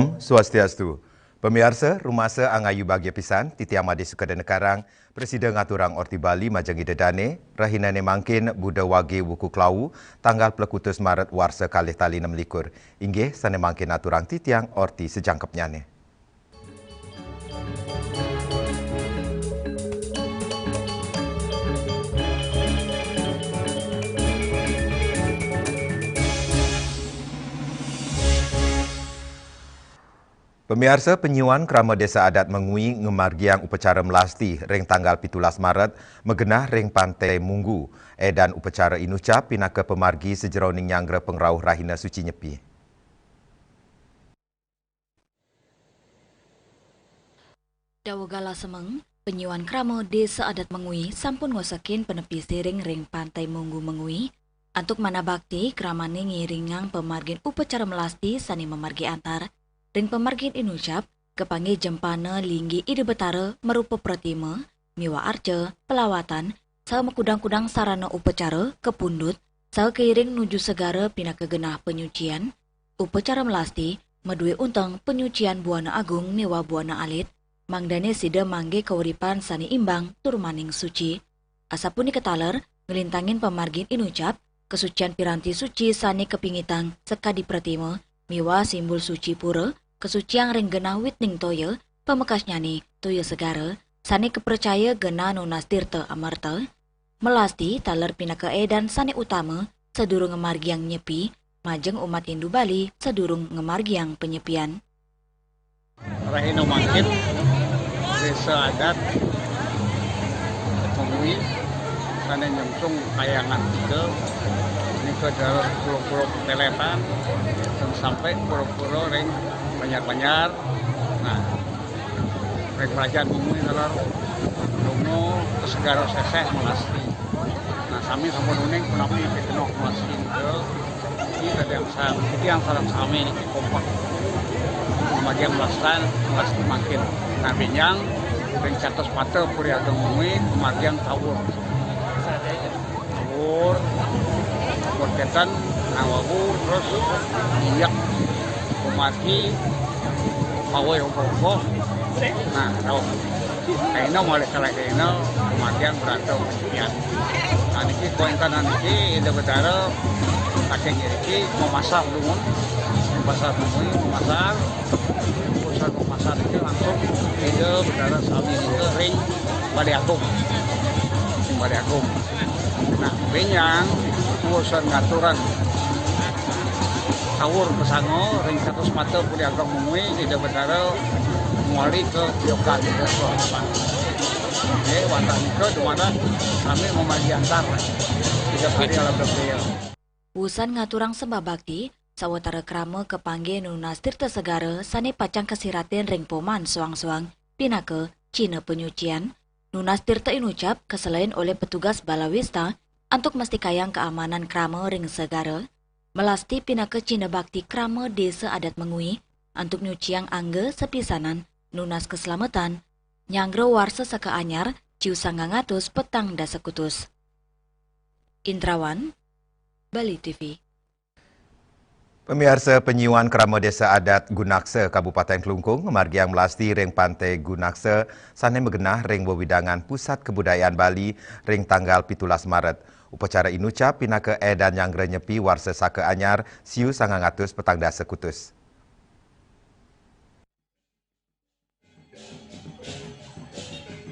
Om Swastiastu. Pemirsa, rumasa angayu bahagia pisan, titi amadi Sukadana Karang, Presiden ngaturang Orti Bali majangi dedane, rahinane mangkin Buda Wage Wuku Klau, tanggal pelekutus Maret warsa kalih tali 6 Inggih, sana mangkin aturang titiang Orti sejangkepnyane. Pemirsa, penyuan Krama Desa Adat Mengui ngemargiang upacara melasti ring tanggal 17 Maret megenah ring Pantai Munggu dan upacara inucap pinaka pemargi sejeroning nyanggra pengrauh Rahina Suci Nyepi. Dawagala Semeng, penyuan Krama Desa Adat Mengui sampun ngosakin penepi siring ring Pantai Munggu Mengui antuk mana bakti kramane ngiringang pemargin upacara melasti sani memargi antar ring pemargin inucap kepanggih jempana linggi ide betara merupa pratima, miwa arca, pelawatan, saha kudang-kudang sarana upacara, kepundut, saha keiring nuju segara pinaka genah penyucian, upacara melasti, medue untang penyucian Buana Agung miwa Buana Alit, mangdane sida mangge kawuripan sani imbang turmaning suci. Asapuni ketaler, ngelintangin pemargin inucap, kesucian piranti suci sani kepingitang sekadi pratima, miwa simbol suci pura, kesucian ring genah witning toya, pemekas nyani toya segara, sani kepercaya genah nunas tirta amarta, melasti taler pinaka edan sani utama, sedurung ngemargiang nyepi, majeng umat Hindu Bali sedurung ngemargiang penyepian. Rahina mangkin, Desa Adat Mengui, sana nyemsung kayangan 3, ini ke dalam pulau-pulau telepan, dan sampai pulau-pulau ring Banyar-Banyar. Nah, ring kerajaan Mengui adalah Dungo ke segara seseh melasti. Nah, kami sama nuning penapi kenok melasti itu. Ini ada yang sarang kami ini kompak. Bagian melasti makin. Nah, binyang ring catos pate puri ageng Mengui bagian tawur, berketan nawawu terus minyak kumati pawai opo. Nah, tahu kaina mulai salah kaina kematian berantau kesekian. Nah, niki kuentan niki ide betara kakek niki memasak dulu, memasak urusan memasak itu langsung ide betara sami ke ring Balai Agung. Nah, benyang urusan ngaturan tawur kesango ring 100 mata puri agak Mengui ide betara muali ke Biokan ke Sorapan. Wantah ke dimana kami memagi antar 3 hari alam berpilihan. Wusan ngaturang sembah bakti, sawatara krama kepangge nunas tirta segara sani pacang kesiratin ring poman suang-suang pinaka Cina penyucian, nunas tirta inucap keselain oleh petugas balawista untuk mesti kayang keamanan krama ring segara, melasti pinaka Cina bakti krama Desa Adat Mengui untuk nyuciang angge sepisanan nunas keselamatan, nyanggra warsa saka anyar ciu sanggangatus petang dasekutus. Indrawan, Bali TV. Pemirsa, penyuan Krama Desa Adat Gunaksa Kabupaten Kelungkung ngemargiang melasti ring Pantai Gunaksa sane megenah ring wewidangan Pusat Kebudayaan Bali ring tanggal 17 Maret. Upacara inucap pinaka edan nyanggra nyepi warsa saka anyar siu sangangatus petang dasekutus.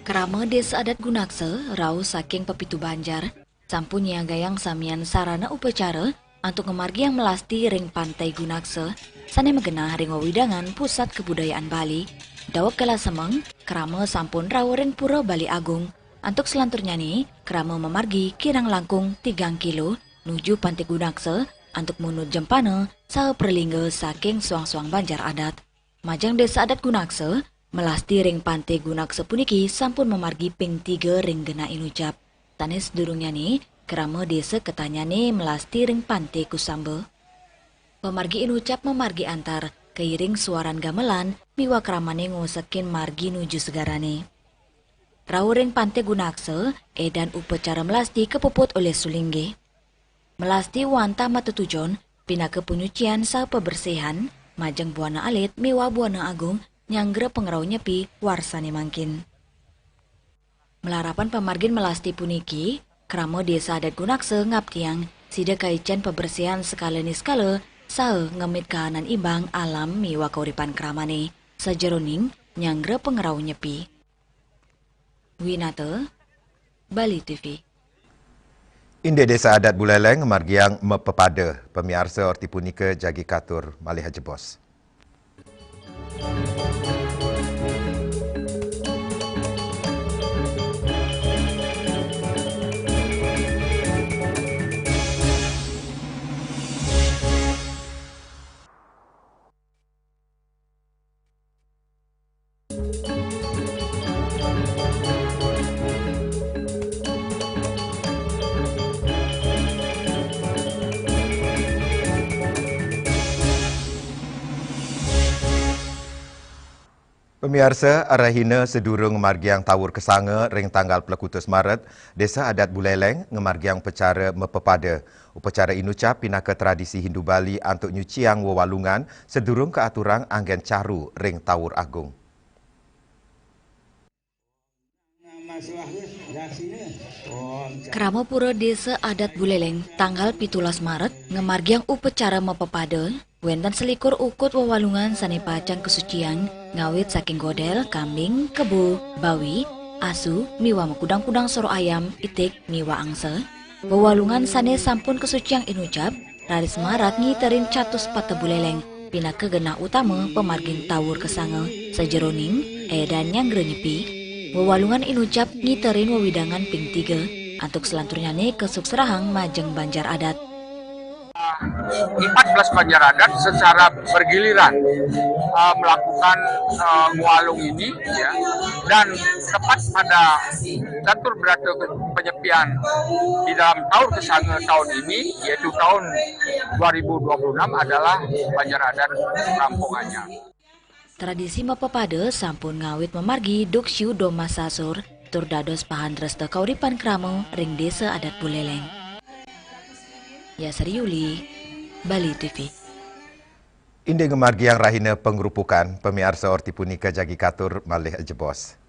Krama Desa Adat Gunaksa rau saking Pepitu Banjar sampun gayang samian sarana upacara untuk ngemargiang melasti ring Pantai Gunaksa sane megenah ring wewidangan Pusat Kebudayaan Bali. Dawak kala semeng krama sampun rau ring Pura Bali Agung. Untuk selanturnya nih krama memargi kirang langkung 3 kilo nuju Pantai Gunaksa untuk munut jempana saha perlingga saking suang-suang Banjar Adat. Majang Desa Adat Gunaksa melasti ring Pantai Gunaksa puniki sampun memargi ping 3 ring gena inucap. Tanis durungnya nih krama desa ketanyane melasti ring Pantai Kusamba. Pemargi inucap memargi antar keiring suaran gamelan miwa kramane ngosekin margi nuju segarane. Rau ring Pantai Gunaksa edan upacara melasti kepuput oleh sulingge. Melasti wanta matutujon pinaka penyucian saha pebersihan majeng Buana Alit miwa Buana Agung nyanggre pengerau nyepi warsane mangkin. Melarapan pemargin melasti puniki, kramo desa adat Gunakse ngaptiang sida kaicen pembersihan skaleni skala sae ngemit kahanan imbang alam miwa kauripan kramane sajeroning nyanggre pengerau nyepi. Winate, Bali TV. Inde desa adat Buleleng margiang mepepada pemiarsa ortipunika jagi katur malih jebos. Pemirsa, arahina sedurung margiang tawur kesanga ring tanggal pelekutus Maret, desa adat Buleleng ngemargiang pecara mepepada. Upacara inucap pinaka tradisi Hindu Bali untuk nyuciang wewalungan sedurung keaturang anggen caru ring tawur agung. Kramo pura desa adat Buleleng tanggal 17 Maret ngemargiang upacara mepepada wenten selikur ukut wewalungan sane pacang kesucian ngawit saking godel, kambing, kebo, bawi, asu, miwa mekudang-kudang soro ayam, itik, miwa angse. Wewalungan sane sampun kesucian inucap, raris marak ngiterin catus pate Buleleng pinaka genah utama pemargin tawur kesange sajeroning edan nyanggre nyepi. Wewalungan inucap ngiterin wewidangan ping 3 antuk selanturnya ke Sukserahang majeng Banjar Adat. 14 Banjar Adat secara bergiliran melakukan walung ini ya, dan tepat pada catur berata penyepian di dalam tahun kesanga tahun ini yaitu tahun 2026 adalah Banjar Adat rampungannya. Tradisi mepepada sampun ngawit memargi Duksyu Doma Sasur tur dados pahan resta kauripan kramo ring desa adat Buleleng. Yasri Yuli, Bali TV. Inde ngemargiang rahina pengrupukan pemiarsa ortipunika jagi katur malih jebos.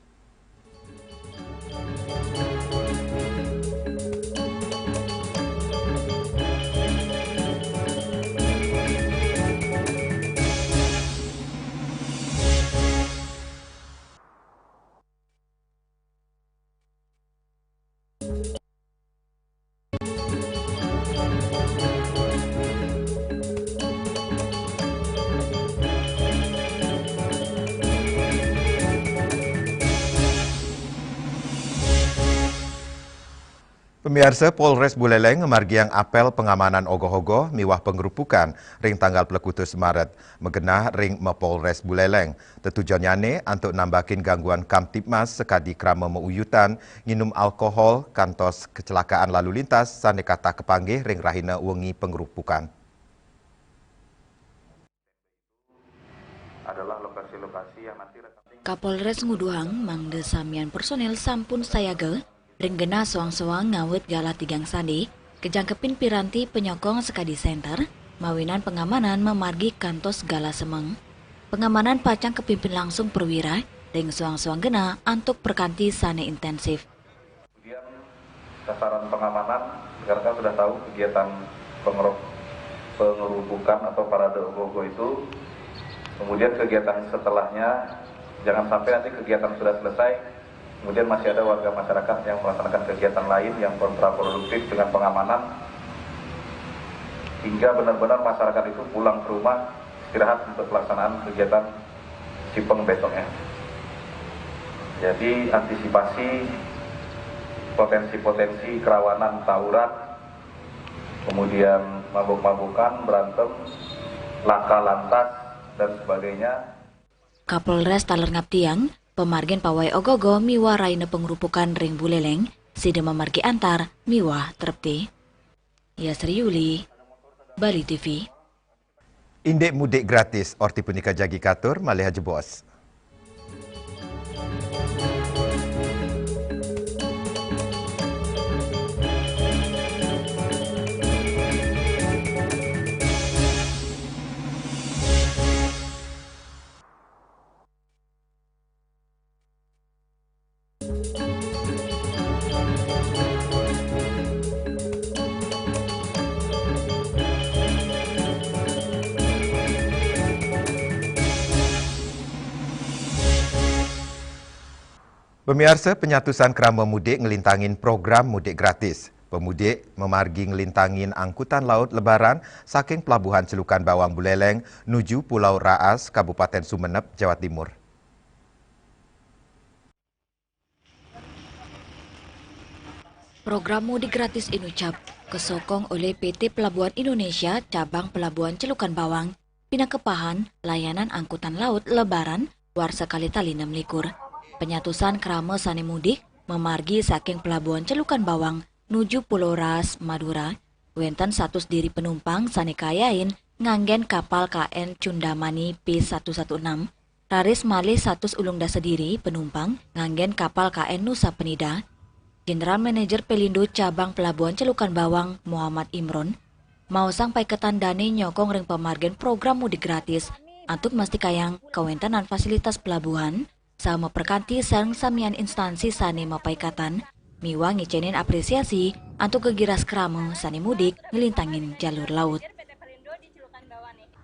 Pemirsa, Polres Buleleng ngemargiang apel pengamanan ogoh-ogoh miwah penggerupukan ring tanggal pelekutus Maret megenah ring Mapolres Buleleng. Tetujuannya untuk nambakin gangguan Kamtipmas sekadi krama meuyutan nginum alkohol kantos kecelakaan lalu lintas sane kata kepanggih ring rahina wengi penggerupukan. Adalah lokasi-lokasi yang nanti Kapolres Nguduhang mangde samian personel sampun sayaga ring genah soang-soang ngawit gala tigang sandi kejangkepin piranti penyokong sekadi center mawinan pengamanan memargi kantos gala semeng. Pengamanan pacang kepimpin langsung perwira ring soang-soang genah antuk perkanti sane intensif. Kemudian sasaran pengamanan karena sudah tahu kegiatan pengerupukan atau parade ogoh-ogoh itu. Kemudian kegiatan setelahnya jangan sampai nanti kegiatan sudah selesai kemudian masih ada warga masyarakat yang melaksanakan kegiatan lain yang kontraproduktif dengan pengamanan hingga benar-benar masyarakat itu pulang ke rumah istirahat untuk pelaksanaan kegiatan Cipeng besoknya. Jadi antisipasi potensi-potensi kerawanan tawuran, kemudian mabuk-mabukan, berantem, laka lantas dan sebagainya. Kapolres Taler Ngaptiang pemargin pawai ogogo miwa raina pengrupukan ring Buleleng sida memargi antar miwa terpti. Yasri Yuli, Bali TV. Indek mudik gratis ortipunika jagi katur malih jebos. Pemirsa, penyatusan kerama mudik ngelintangin program mudik gratis. Pemudik memargi ngelintangin angkutan laut lebaran saking pelabuhan Celukan Bawang Buleleng nuju Pulau Raas, Kabupaten Sumeneb, Jawa Timur. Program mudik gratis Inucap kesokong oleh PT Pelabuhan Indonesia cabang Pelabuhan Celukan Bawang, Pinakepahan, layanan angkutan laut lebaran war sekali tali 6 likur. Penyatusan krama sane mudik memargi saking Pelabuhan Celukan Bawang nuju Pulau Raas, Madura, wenten 100 diri penumpang sane kayain nganggen kapal KN Cundamani P116, raris malih 100 ulung dasa diri penumpang nganggen kapal KN Nusa Penida. General Manager Pelindo Cabang Pelabuhan Celukan Bawang Muhammad Imron mau sampai ketandane nyokong ring pemargen program mudik gratis untuk mesti kayang kawentanan fasilitas pelabuhan sama perkanti sareng samian instansi sane mapaikatan miwa ngicenin apresiasi untuk kegiras kramo sane mudik ngelintangin jalur laut.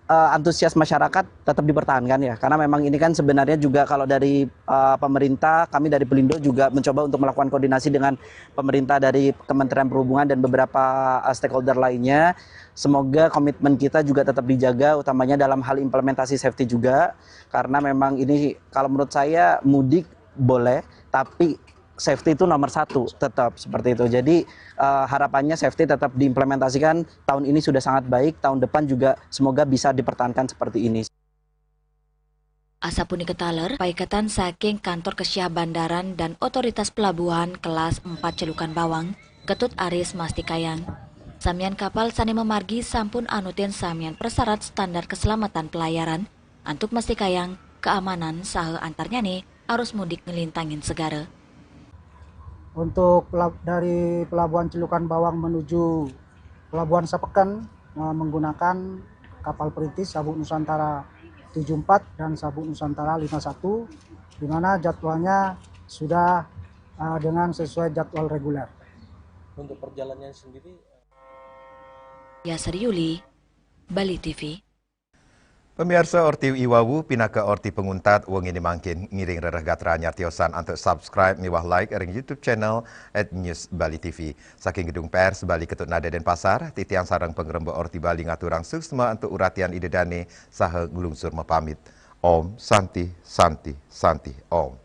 Antusias masyarakat tetap dipertahankan ya, karena memang ini kan sebenarnya juga kalau dari pemerintah, kami dari Pelindo juga mencoba untuk melakukan koordinasi dengan pemerintah dari Kementerian Perhubungan dan beberapa stakeholder lainnya. Semoga komitmen kita juga tetap dijaga, utamanya dalam hal implementasi safety juga, karena memang ini kalau menurut saya mudik boleh, tapi safety itu nomor satu tetap seperti itu. Jadi harapannya safety tetap diimplementasikan. Tahun ini sudah sangat baik, tahun depan juga semoga bisa dipertahankan seperti ini. Asapuni ketaler, paikatan saking kantor kesyah bandaran dan otoritas pelabuhan kelas 4 Celukan Bawang, Ketut Aris Mastikayang. Samian kapal sane memargi sampun anutin samian persyarat standar keselamatan pelayaran, antuk Mastikayang keamanan sahe antarnya nih arus mudik ngelintangin segara. Untuk dari Pelabuhan Celukan Bawang menuju Pelabuhan Sapeken menggunakan kapal perintis Sabuk Nusantara 74 dan Sabuk Nusantara 51, di mana jadwalnya sudah dengan sesuai jadwal reguler. Untuk perjalanannya sendiri, Yasir Yuli, Bali TV. Pemirsa Orti Iwawu pinaka Orti Penguntat wong ini mangkin ngiring rereh gatranya tiosan untuk subscribe miwah like ring YouTube channel @News Bali TV. Saking gedung pers Bali Ketut Nada Denpasar, titiang sarang pengerembo Orti Bali ngaturang suksma untuk uratian idedane saha ngelungsur mepamit. Om Santi Santi Santi Om.